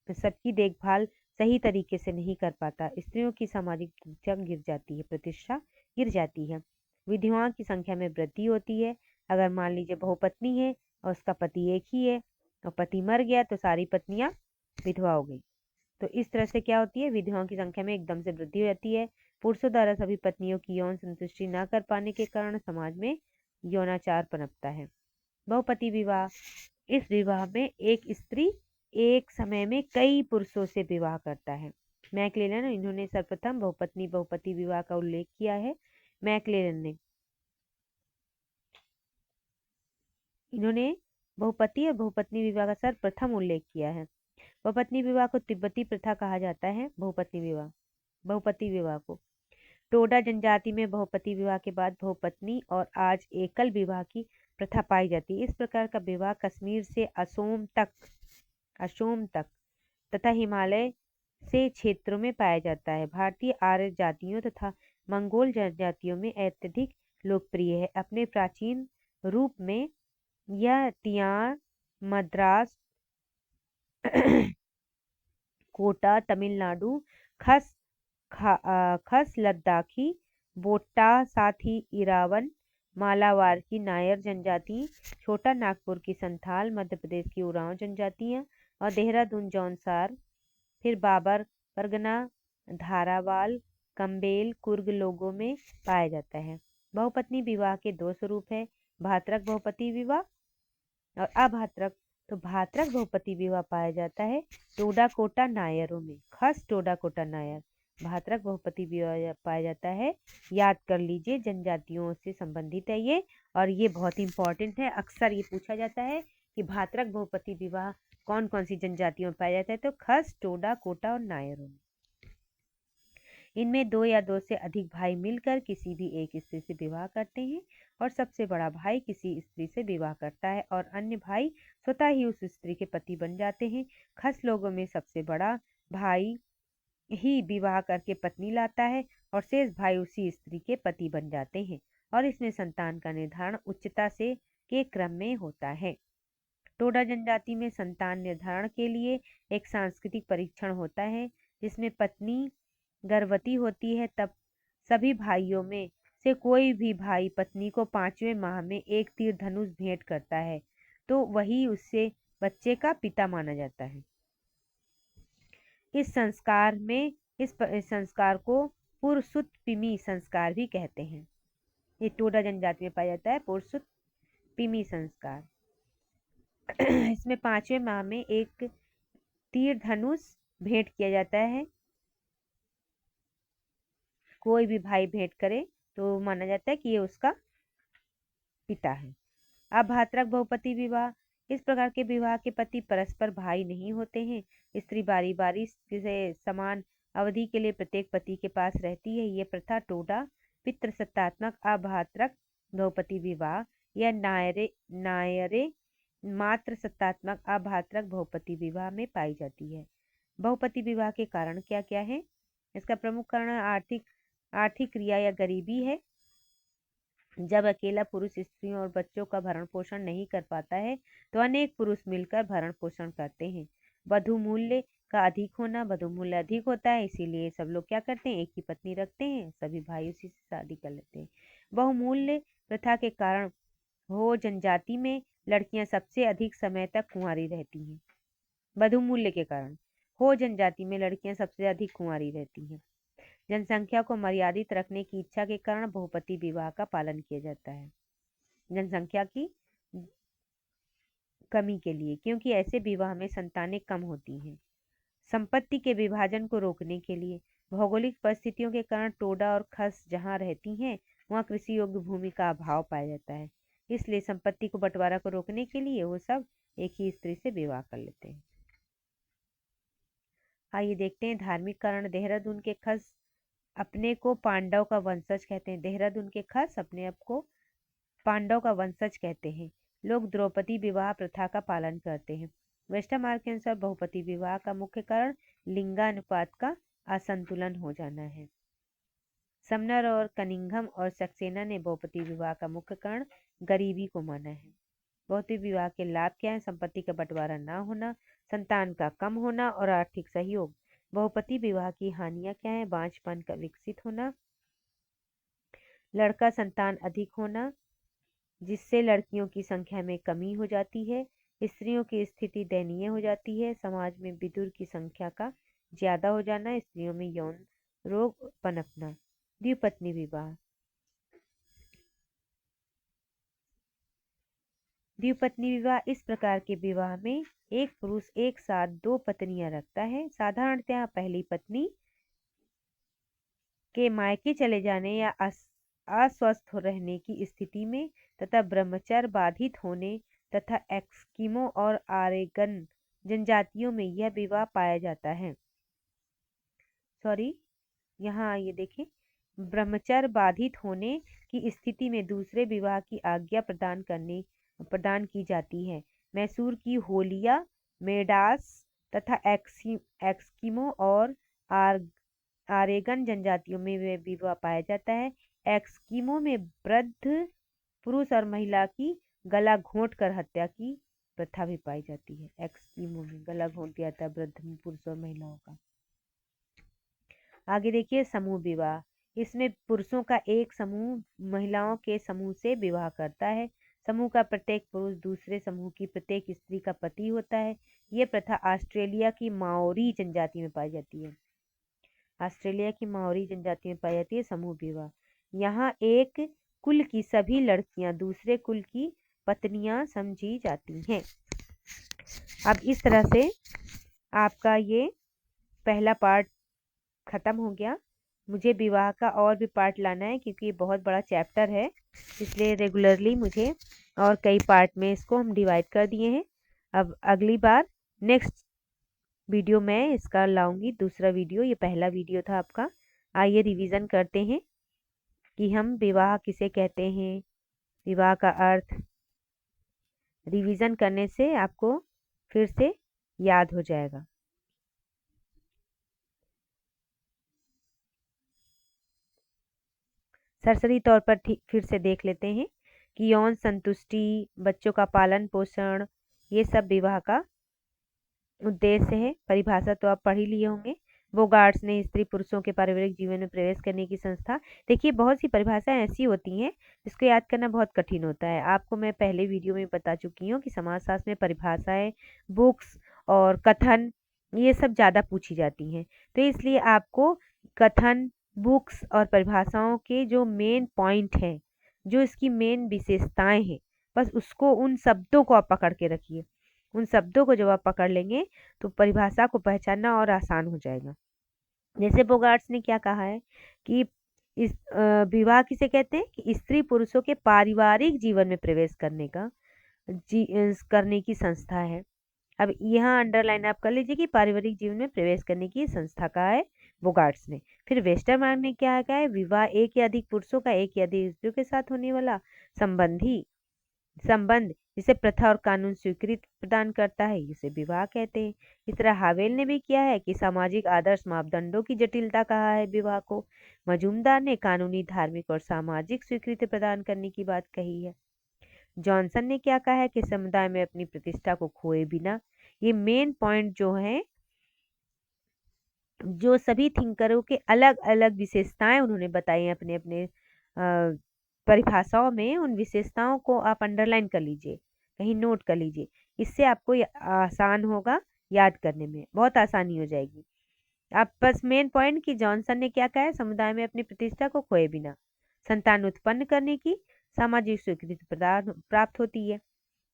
सबकी देखभाल सही तरीके से नहीं कर पाता। स्त्रियों की सामाजिक प्रतिष्ठा गिर जाती है। विधवाओं की संख्या में वृद्धि होती है। अगर मान लीजिए बहुपत्नी है और उसका पति एक ही है और पति मर गया तो सारी पत्नियां विधवा हो गई। तो इस तरह से क्या होती है? विधवाओं की संख्या में एकदम से वृद्धि हो जाती है। पुरुषों द्वारा सभी पत्नियों की यौन संतुष्टि न कर पाने के कारण समाज में यौनाचार पनपता है। बहुपति विवाह: इस विवाह में एक स्त्री एक समय में कई पुरुषों से विवाह करता है। मैक्लेलन इन्होंने सर्वप्रथम बहुपति विवाह का उल्लेख किया है। मैक्लेलन ने इन्होंने बहुपति और बहुपत्नी विवाह का सर्वप्रथम उल्लेख किया है। बहुपत्नी विवाह को तिब्बती प्रथा कहा जाता है। बहुपति विवाह को टोडा जनजाति में बहुपति विवाह के बाद बहुपत्नी और आज एकल विवाह की प्रथा पाई जाती है। इस प्रकार का विवाह कश्मीर से असोम तक तथा हिमालय से क्षेत्रों में पाया जाता है। भारतीय आर्य जातियों तथा मंगोल जनजातियों में अत्यधिक लोकप्रिय है। अपने प्राचीन रूप में यह तियार, मद्रास, कोटा, तमिलनाडु, खस लद्दाखी, बोट्टा, साथ ही इरावन, मालावार की नायर जनजाति, छोटा नागपुर की संथाल, मध्य प्रदेश की उरांव जनजातियां और देहरादून जौनसार, फिर बाबर परगना, धारावाल, कंबेल, कुर्ग लोगों में पाया जाता है। बहुपत्नी विवाह के 2 स्वरूप है: भात्रक बहुपति विवाह और अभात्रक। तो भात्रक बहुपति विवाह पाया जाता है टोडा कोटा नायरों में, खास टोडा कोटा नायर। भात्रक बहुपति विवाह पाया जाता है, याद कर लीजिए, जनजातियों से संबंधित है ये, और ये बहुत इंपॉर्टेंट है। अक्सर ये पूछा जाता है कि भात्रक बहुपति विवाह कौन कौन सी जनजातियों में पाया जाता है, तो खस, टोडा, कोटा और नायरों में। इनमें 2 या 2 से अधिक भाई मिलकर किसी भी एक स्त्री से विवाह करते हैं और सबसे बड़ा भाई किसी स्त्री से विवाह करता है और अन्य भाई स्वतः ही उस स्त्री के पति बन जाते हैं। खस लोगों में सबसे बड़ा भाई ही विवाह करके पत्नी लाता है और शेष भाई उसी स्त्री के पति बन जाते हैं और इसमें संतान का निर्धारण उच्चता से के क्रम में होता है। टोडा जनजाति में संतान निर्धारण के लिए एक सांस्कृतिक परीक्षण होता है जिसमें पत्नी गर्भवती होती है, तब सभी भाइयों में से कोई भी भाई पत्नी को 5वें माह में एक तीर धनुष भेंट करता है तो वही उससे बच्चे का पिता माना जाता है। इस संस्कार को पुरसुत पिमी संस्कार भी कहते हैं। ये टोडा जनजाति में पाया जाता है पुरसुत पिमी संस्कार। इसमें 5वें माह में एक तीर धनुष भेंट किया जाता है। कोई भी भाई भेंट करे तो माना जाता है कि ये उसका पिता है। अभात्रक बहुपति विवाह, इस प्रकार के विवाह के पति परस्पर भाई नहीं होते हैं। स्त्री बारी बारी से समान अवधि के लिए प्रत्येक पति के पास रहती है। ये प्रथा टोडा पितृसत्तात्मक अभात्रक बहुपति विवाह या नायरे मात्र सत्तात्मक अभात्रक बहुपति विवाह में पाई जाती है। बहुपति विवाह के कारण क्या क्या है? इसका प्रमुख कारण आर्थिक क्रिया या गरीबी है। जब अकेला पुरुष स्त्रियों और बच्चों का भरण पोषण नहीं कर पाता है तो अनेक पुरुष मिलकर भरण पोषण करते हैं। वधु मूल्य का अधिक होना, वधु मूल्य अधिक होता है इसीलिए सब लोग क्या करते हैं, एक ही पत्नी रखते हैं, सभी भाई उसी से शादी कर लेते हैं। बहुमूल्य प्रथा के कारण हो जनजाति में लड़कियां सबसे अधिक समय तक कुंवारी रहती हैं। वधु मूल्य के कारण हो जनजाति में लड़कियां सबसे अधिक कुंवारी रहती हैं। जनसंख्या को मर्यादित रखने की इच्छा के कारण बहुपति विवाह का पालन किया जाता है। जनसंख्या की कमी के लिए, क्योंकि ऐसे विवाह में संतानें कम होती हैं। संपत्ति के विभाजन को रोकने के लिए भौगोलिक परिस्थितियों के कारण टोडा और खस जहाँ रहती हैं वहाँ कृषि योग्य भूमि का अभाव पाया जाता है। इसलिए संपत्ति को बंटवारा को रोकने के लिए वो सब एक ही स्त्री से विवाह कर लेते हैं। आइए देखते हैं धार्मिक कारण। देहरादून के खस अपने को पांडव का वंशज कहते हैं। देहरादून के खस अपने आप को पांडव का वंशज कहते हैं। लोग द्रौपदी विवाह प्रथा का पालन करते हैं। वेस्टर मार्ग के अनुसार बहुपति विवाह का मुख्य कारण लिंगानुपात का असंतुलन हो जाना है। समनर और कनिंघम और सक्सेना ने बहुपति विवाह का मुख्य कारण गरीबी को माना है। बहुपति विवाह के लाभ क्या है? संपत्ति का बंटवारा न होना, संतान का कम होना और आर्थिक सहयोग। बहुपति विवाह की हानियां क्या है? बांझपन का विकसित होना, लड़का संतान अधिक होना जिससे लड़कियों की संख्या में कमी हो जाती है, स्त्रियों की स्थिति दयनीय हो जाती है, समाज में विधुर की संख्या का ज्यादा हो जाना, स्त्रियों में यौन रोग पनपना। द्विपत्नी विवाह। द्विपत्नी विवाह इस प्रकार के विवाह में एक पुरुष एक साथ 2 पत्नियां रखता है। साधारणतः पहली पत्नी के मायके चले जाने या अस्वस्थ रहने की स्थिति में तथा ब्रह्मचर्य बाधित होने तथा एस्किमो और आरेगन जनजातियों में यह विवाह पाया जाता है। यहाँ ये देखें, ब्रह्मचर्य बाधित होने की स्थिति में दूसरे विवाह की आज्ञा प्रदान की जाती है। मैसूर की होलिया, मेडास तथा एस्किमो और आरेगन जनजातियों में वे विवाह पाया जाता है। एस्किमो में वृद्ध पुरुष और महिला की गला घोंट कर हत्या की प्रथा भी पाई जाती है। एस्किमो में गला घोंट दिया जाता है वृद्ध पुरुष और महिलाओं का। आगे देखिए समूह विवाह। इसमें पुरुषों का एक समूह महिलाओं के समूह से विवाह करता है। समूह का प्रत्येक पुरुष दूसरे समूह की प्रत्येक स्त्री का पति होता है। ये प्रथा ऑस्ट्रेलिया की माओरी जनजाति में पाई जाती है। ऑस्ट्रेलिया की माओरी जनजाति में पाई जाती है समूह विवाह। यहाँ एक कुल की सभी लड़कियां दूसरे कुल की पत्नियां समझी जाती हैं। अब इस तरह से आपका ये पहला पार्ट खत्म हो गया। मुझे विवाह का और भी पार्ट लाना है क्योंकि ये बहुत बड़ा चैप्टर है, इसलिए रेगुलरली मुझे और कई पार्ट में इसको हम डिवाइड कर दिए हैं। अब अगली बार नेक्स्ट वीडियो में इसका लाऊंगी, दूसरा वीडियो। ये पहला वीडियो था आपका, आइए रिवीजन करते हैं कि हम विवाह किसे कहते हैं, विवाह का अर्थ। रिवीजन करने से आपको फिर से याद हो जाएगा। सरसरी तौर पर फिर से देख लेते हैं कि यौन संतुष्टि, बच्चों का पालन पोषण, ये सब विवाह का उद्देश्य है। परिभाषा तो आप पढ़ ही लिए होंगे। बोगार्ट्स ने स्त्री पुरुषों के पारिवारिक जीवन में प्रवेश करने की संस्था। देखिए बहुत सी परिभाषाएं ऐसी होती हैं जिसको याद करना बहुत कठिन होता है। आपको मैं पहले वीडियो में बता चुकी हूँ कि समाजशास्त्र में परिभाषाएं, बुक्स और कथन ये सब ज़्यादा पूछी जाती हैं। तो इसलिए आपको कथन, बुक्स और परिभाषाओं के जो मेन पॉइंट हैं, जो इसकी मेन विशेषताएं हैं, बस उसको, उन शब्दों को आप पकड़ के रखिए। उन शब्दों को जब आप पकड़ लेंगे तो परिभाषा को पहचानना और आसान हो जाएगा। जैसे बोगार्ट्स ने क्या कहा है कि इस विवाह किसे कहते हैं कि स्त्री पुरुषों के पारिवारिक जीवन में प्रवेश करने का करने की संस्था है। अब यहाँ अंडरलाइन आप कर लीजिए कि पारिवारिक जीवन में प्रवेश करने की संस्था का है बोगार्ट्स ने। फिर वेस्टरमार्क ने क्या कहा है, विवाह एक या अधिक पुरुषों का एक या अधिक स्त्रियों के साथ होने वाला संबंध जिसे प्रथा और कानून स्वीकृति प्रदान करता है, इसे विवाह कहते हैं। इस तरह हावेल ने भी किया है कि सामाजिक आदर्श मापदंडों की जटिलता कहा है विवाह को। मजूमदार ने कानूनी, धार्मिक और सामाजिक स्वीकृति प्रदान करने की बात कही है। जॉनसन ने क्या कहा है कि समुदाय में अपनी प्रतिष्ठा को खोए बिना। ये मेन पॉइंट जो है, जो सभी थिंकरों के अलग अलग विशेषताएं उन्होंने बताई हैं अपने अपने परिभाषाओं में, उन विशेषताओं को आप अंडरलाइन कर लीजिए, कहीं नोट कर लीजिए। इससे आपको आसान होगा याद करने में, बहुत आसानी हो जाएगी। आप बस मेन पॉइंट कि जॉनसन ने क्या कहा है, समुदाय में अपनी प्रतिष्ठा को खोए बिना संतान उत्पन्न करने की सामाजिक स्वीकृति प्राप्त होती है।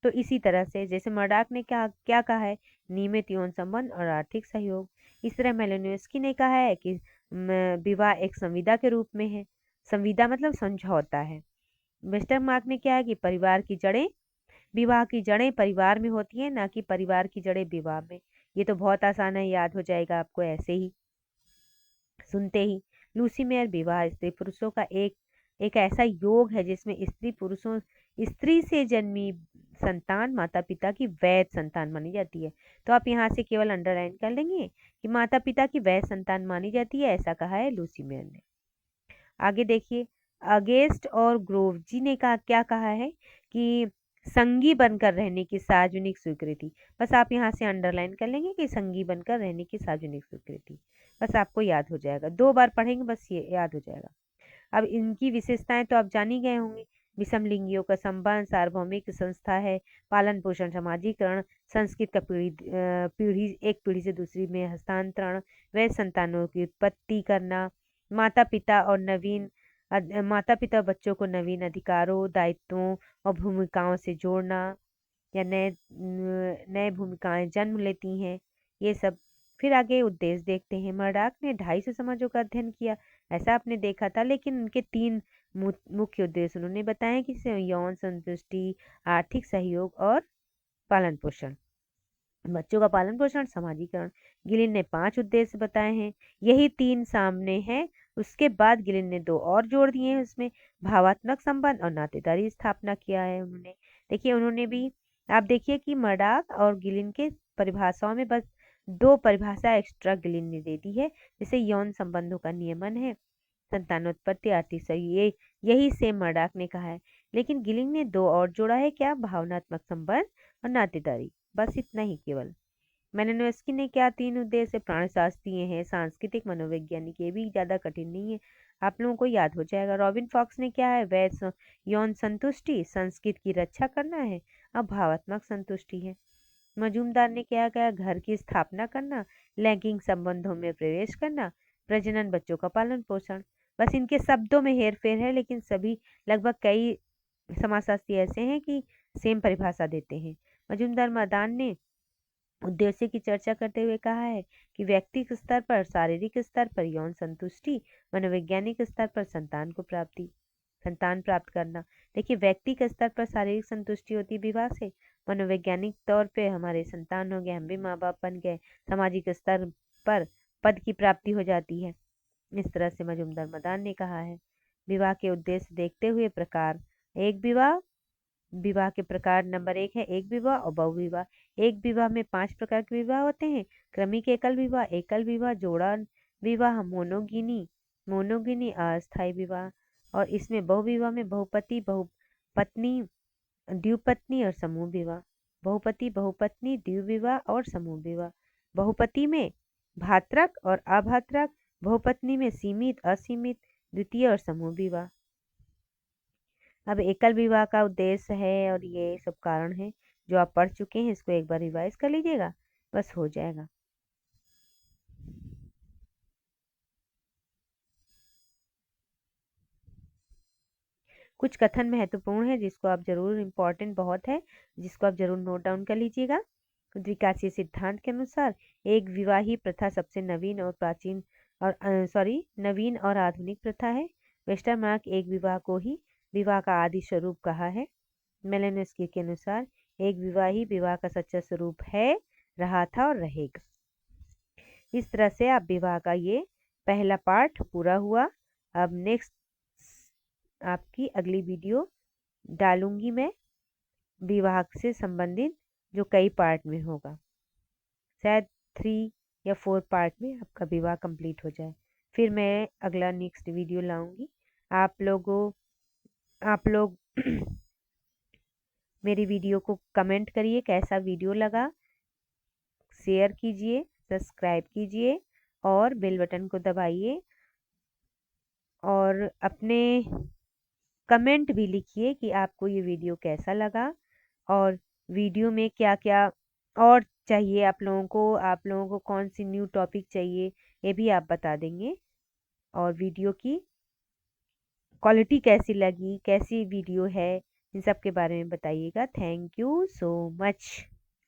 तो इसी तरह से जैसे मर्डाक ने क्या क्या कहा है, नियमित यौन संबंध और आर्थिक सहयोग। इस तरह मेलानोव्स्की ने कहा है कि विवाह एक संविदा के रूप में है। संविदा मतलब समझौता है। वेस्टरमार्क ने क्या है कि परिवार की जड़ें, विवाह की जड़ें परिवार में होती हैं, ना कि परिवार की जड़ें विवाह में। ये तो बहुत आसान है, याद हो जाएगा आपको ऐसे ही सुनते ही। लूसी मेयर, विवाह स्त्री पुरुषों का एक ऐसा योग है जिसमें स्त्री से जन्मी संतान माता पिता की वैध संतान मानी जाती है। तो आप यहाँ से केवल अंडरलाइन कर लेंगे कि माता पिता की वैध संतान मानी जाती है, ऐसा कहा है लूसी मेयर ने। आगे देखिए, अगेस्ट और ग्रोव जी ने क्या कहा है कि संगी बनकर रहने की सार्वजनिक स्वीकृति। बस आप यहाँ से अंडरलाइन कर लेंगे कि संगी बनकर रहने की सार्वजनिक स्वीकृति, बस आपको याद हो जाएगा। 2 बार पढ़ेंगे बस ये याद हो जाएगा। अब इनकी विशेषताएं तो आप जान ही गए होंगे। विषम लिंगियों का संबंध, सार्वभौमिक संस्था है, पालन पोषण, समाजीकरण, संस्कृत का एक पीढ़ी से दूसरी में हस्तांतरण, वैध संतानों की उत्पत्ति करना, माता पिता बच्चों को नवीन अधिकारों, दायित्वों और भूमिकाओं से जोड़ना, या नए भूमिकाएं जन्म लेती हैं, ये सब। फिर आगे उद्देश्य देखते हैं। मर्डाक ने 250 समाजों का अध्ययन किया, ऐसा आपने देखा था, लेकिन उनके 3 मुख्य उद्देश्य उन्होंने बताए कि यौन संतुष्टि, आर्थिक सहयोग और पालन पोषण, बच्चों का पालन पोषण, समाजीकरण। गिलिन ने 5 उद्देश्य बताए हैं, यही 3 सामने हैं। उसके बाद गिलिन ने 2 और जोड़ दिए हैं, उसमें भावात्मक संबंध और नातेदारी स्थापना किया है उन्होंने। देखिए उन्होंने भी, आप देखिए कि मर्डाक और गिलिन के परिभाषाओं में बस 2 परिभाषा एक्स्ट्रा गिलिन ने दे दी है, जैसे यौन संबंधों का नियमन है, संतानोत्पत्ति, आर्थिक सहयोग, यही सेम मर्डाक ने कहा है। लेकिन गिलिन ने 2 और जोड़ा है, क्या, भावनात्मक संबंध और नातेदारी, बस इतना ही केवल। मेलानोव्स्की ने क्या 3 उद्देश्य, प्राणशास्त्रीय हैं, सांस्कृतिक, मनोवैज्ञानिक, ये भी ज्यादा कठिन नहीं है, आप लोगों को याद हो जाएगा। रॉबिन फॉक्स ने क्या है, वैध यौन संतुष्टि, संस्कृति की रक्षा करना है, अब भावात्मक संतुष्टि है। मजूमदार ने क्या कहा, घर की स्थापना करना, लैंगिक संबंधों में प्रवेश करना, प्रजनन, बच्चों का पालन पोषण। बस इनके शब्दों में हेरफेर है, लेकिन सभी लगभग कई समाजशास्त्री ऐसे हैं कि सेम परिभाषा देते हैं। मजूमदार मदान ने उद्देश्य की चर्चा करते हुए कहा है कि व्यक्तिगत स्तर पर, शारीरिक स्तर पर यौन संतुष्टि, मनोवैज्ञानिक स्तर पर संतान प्राप्त करना। देखिए व्यक्तिगत स्तर पर शारीरिक संतुष्टि होती है विवाह से, मनोवैज्ञानिक तौर पे हमारे संतान हो गए, हम भी माँ बाप बन गए, सामाजिक स्तर पर पद की प्राप्ति हो जाती है। इस तरह से मजूमदार मदान ने कहा है। विवाह के उद्देश्य देखते हुए प्रकार। एक विवाह। विवाह के प्रकार नंबर 1 है एक विवाह और बहुविवाह। एक विवाह में 5 प्रकार के विवाह होते हैं। क्रमिक एकल विवाह, जोड़ा विवाह, मोनोगिनी अस्थायी विवाह। और इसमें बहुविवाह में बहुपति, बहुपत्नी, द्विपत्नी और समूह विवाह। बहुपति, बहुपत्नी, द्विविवाह और समूह विवाह। बहुपति में भात्रक और अभात्रक, बहुपत्नी में सीमित, असीमित, द्वितीय और समूह विवाह। अब एकल विवाह का उद्देश्य है और ये सब कारण है जो आप पढ़ चुके हैं, इसको एक बार रिवाइज कर लीजिएगा, बस हो जाएगा। कुछ कथन महत्वपूर्ण है जिसको आप जरूर, इम्पोर्टेंट बहुत है, जिसको आप जरूर नोट डाउन कर लीजिएगा। विकासीय सिद्धांत के अनुसार एक विवाही प्रथा सबसे नवीन और प्राचीन और नवीन और आधुनिक प्रथा है। वेस्टरमार्क एक विवाह को ही विवाह का आदि स्वरूप कहा है। मेलिनस्की के अनुसार एक विवाही विवाह का सच्चा स्वरूप है, रहा था और रहेगा। इस तरह से आप विवाह का ये पहला पार्ट पूरा हुआ। अब नेक्स्ट आपकी अगली वीडियो डालूंगी मैं विवाह से संबंधित, जो कई पार्ट में होगा, शायद 3 या 4 पार्ट में आपका विवाह कंप्लीट हो जाए। फिर मैं अगला नेक्स्ट वीडियो लाऊंगी। आप लोग मेरी वीडियो को कमेंट करिए कैसा वीडियो लगा, शेयर कीजिए, सब्सक्राइब कीजिए और बेल बटन को दबाइए और अपने कमेंट भी लिखिए कि आपको ये वीडियो कैसा लगा और वीडियो में क्या क्या और चाहिए आप लोगों को कौन सी न्यू टॉपिक चाहिए, ये भी आप बता देंगे। और वीडियो की क्वालिटी कैसी लगी, कैसी वीडियो है, इन सब के बारे में बताइएगा। Thank you so much.